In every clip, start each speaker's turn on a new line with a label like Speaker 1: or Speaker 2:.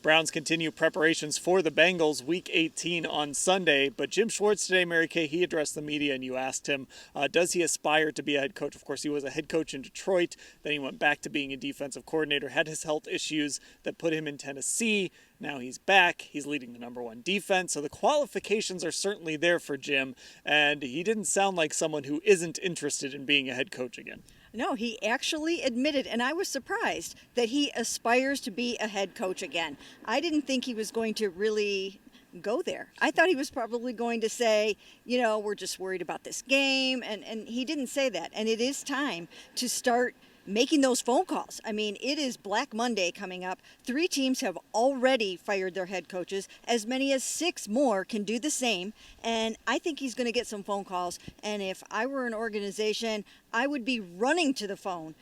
Speaker 1: Browns continue preparations for the Bengals Week 18 on Sunday, but Jim Schwartz today, Mary Kay, he addressed the media and you asked him, does he aspire to be a head coach? Of course, he was a head coach in Detroit, then he went back to being a defensive coordinator, had his health issues that put him in Tennessee. Now he's back, he's leading the number one defense, so the qualifications are certainly there for Jim, and he didn't sound like someone who isn't interested in being a head coach again.
Speaker 2: No, he actually admitted, and I was surprised, that he aspires to be a head coach again. I didn't think he was going to really go there. I thought he was probably going to say, we're just worried about this game, and he didn't say that. And it is time to start making those phone calls. I mean, it is Black Monday coming up. 3 teams have already fired their head coaches. As many as 6 more can do the same. And I think he's going to get some phone calls. And if I were an organization, I would be running to the phone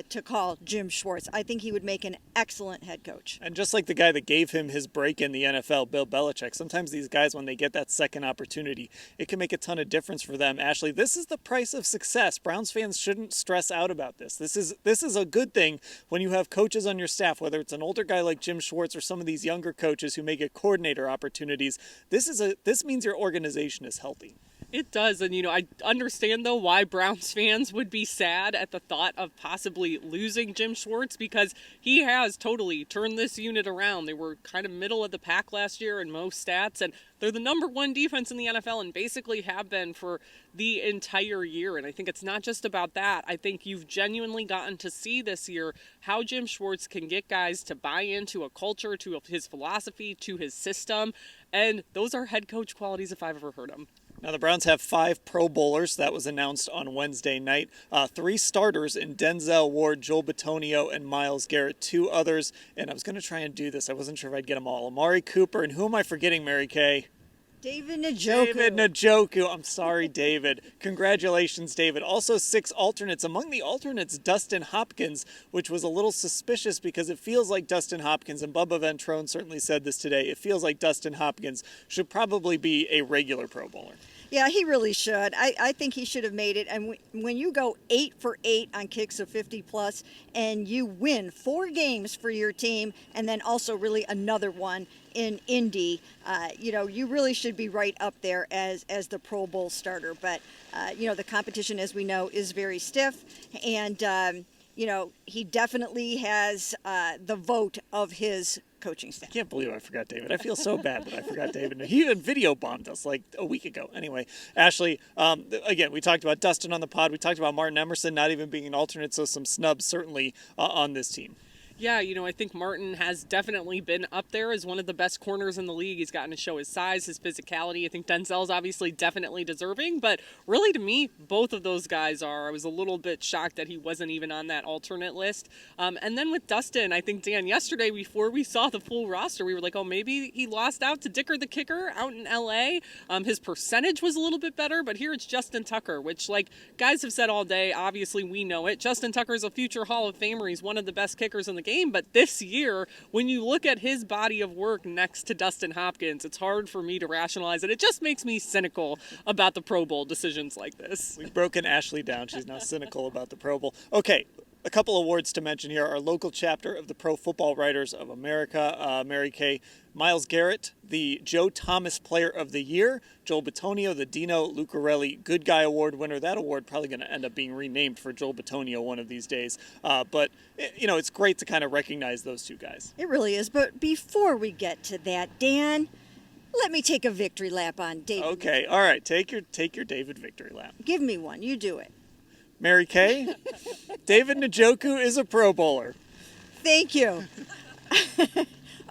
Speaker 2: to call Jim Schwartz. I think he would make an excellent head coach.
Speaker 1: And just like the guy that gave him his break in the NFL, Bill Belichick, sometimes these guys, when they get that second opportunity, it can make a ton of difference for them. Ashley, this is the price of success. Browns fans shouldn't stress out about this. This is a good thing when you have coaches on your staff, whether it's an older guy like Jim Schwartz or some of these younger coaches who may get coordinator opportunities. This means your organization is healthy.
Speaker 3: It does, and I understand though why Browns fans would be sad at the thought of possibly losing Jim Schwartz, because he has totally turned this unit around. They were kind of middle of the pack last year in most stats, and they're the number 1 defense in the NFL and basically have been for the entire year. And I think it's not just about that. I think you've genuinely gotten to see this year how Jim Schwartz can get guys to buy into a culture, to his philosophy, to his system, and those are head coach qualities if I've ever heard them.
Speaker 1: Now, the Browns have 5 Pro Bowlers. That was announced on Wednesday night. 3 starters in Denzel Ward, Joel Bitonio, and Myles Garrett. 2 others, and I was going to try and do this. I wasn't sure if I'd get them all. Amari Cooper, and who am I forgetting, Mary Kay?
Speaker 2: David Njoku.
Speaker 1: David Njoku. I'm sorry, David. Congratulations, David. Also 6 alternates. Among the alternates, Dustin Hopkins, which was a little suspicious because it feels like Dustin Hopkins, and Bubba Ventrone certainly said this today, it feels like Dustin Hopkins should probably be a regular Pro Bowler.
Speaker 2: Yeah, he really should. I think he should have made it. And when you go 8 for 8 on kicks of 50 plus and you win 4 games for your team and then also really another one in Indy, you really should be right up there as the Pro Bowl starter. But, the competition, as we know, is very stiff. And, he definitely has the vote of his coaching staff.
Speaker 1: I can't believe I forgot David. I feel so bad that I forgot David. He even video bombed us like a week ago. Anyway, Ashley, again, we talked about Dustin on the pod. We talked about Martin Emerson not even being an alternate, so some snubs certainly on this team.
Speaker 3: Yeah, I think Martin has definitely been up there as one of the best corners in the league. He's gotten to show his size, his physicality. I think Denzel's obviously definitely deserving, but really to me, both of those guys are. I was a little bit shocked that he wasn't even on that alternate list. And then with Dustin, I think, Dan, yesterday before we saw the full roster, we were like, oh, maybe he lost out to Dicker the kicker out in L.A. His percentage was a little bit better, but here it's Justin Tucker, which, like guys have said all day, obviously we know it. Justin Tucker's a future Hall of Famer. He's one of the best kickers in the game, but this year, when you look at his body of work next to Dustin Hopkins, it's hard for me to rationalize it. It just makes me cynical about the Pro Bowl decisions like this.
Speaker 1: We've broken Ashley down. She's now cynical about the Pro Bowl. Okay, a couple awards to mention here. Our local chapter of the Pro Football Writers of America, Mary Kay. Myles Garrett, the Joe Thomas Player of the Year. Joel Bitonio, the Dino Lucarelli Good Guy Award winner. That award probably going to end up being renamed for Joel Bitonio one of these days. But it's great to kind of recognize those 2 guys.
Speaker 2: It really is. But before we get to that, Dan, let me take a victory lap on David.
Speaker 1: Okay, all right. Take your David victory lap.
Speaker 2: Give me one. You do it.
Speaker 1: Mary Kay, David Njoku is a Pro Bowler.
Speaker 2: Thank you.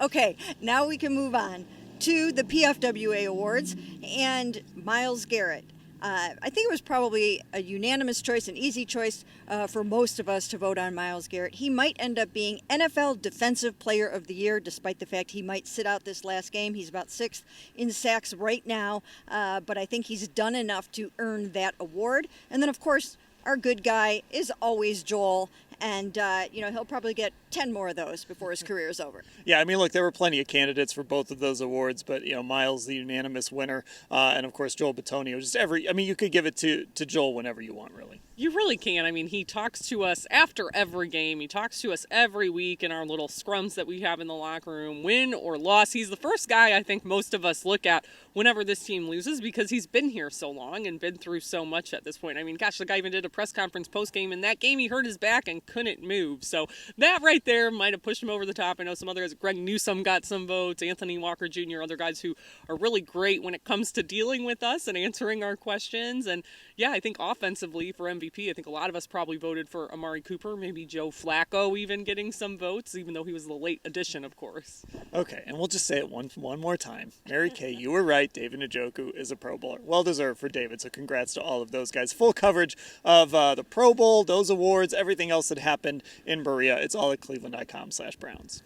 Speaker 2: Okay, now we can move on to the PFWA awards and Myles Garrett. I think it was probably a unanimous choice, an easy choice for most of us to vote on Myles Garrett. He might end up being NFL Defensive Player of the Year, despite the fact he might sit out this last game. He's about 6th in sacks right now, but I think he's done enough to earn that award. And then, of course, our good guy is always Joel, and he'll probably get 10 more of those before his career is over.
Speaker 1: Yeah, I mean, look, there were plenty of candidates for both of those awards, but Myles, the unanimous winner, and of course Joel Bitonio. You could give it to Joel whenever you want, really.
Speaker 3: You really can. I mean, he talks to us after every game. He talks to us every week in our little scrums that we have in the locker room, win or loss. He's the first guy I think most of us look at whenever this team loses because he's been here so long and been through so much at this point. I mean, gosh, the guy even did a press conference post-game. In that game, he hurt his back and couldn't move. So that right there might have pushed him over the top. I know some other guys, Greg Newsome got some votes, Anthony Walker Jr., other guys who are really great when it comes to dealing with us and answering our questions. And yeah, I think offensively for MVP, I think a lot of us probably voted for Amari Cooper, maybe Joe Flacco even getting some votes, even though he was the late addition, of course.
Speaker 1: Okay, and we'll just say it one more time. Mary Kay, you were right. David Njoku is a Pro Bowler. Well deserved for David, so congrats to all of those guys. Full coverage of the Pro Bowl, those awards, everything else that happened in Berea. It's all at cleveland.com/Browns.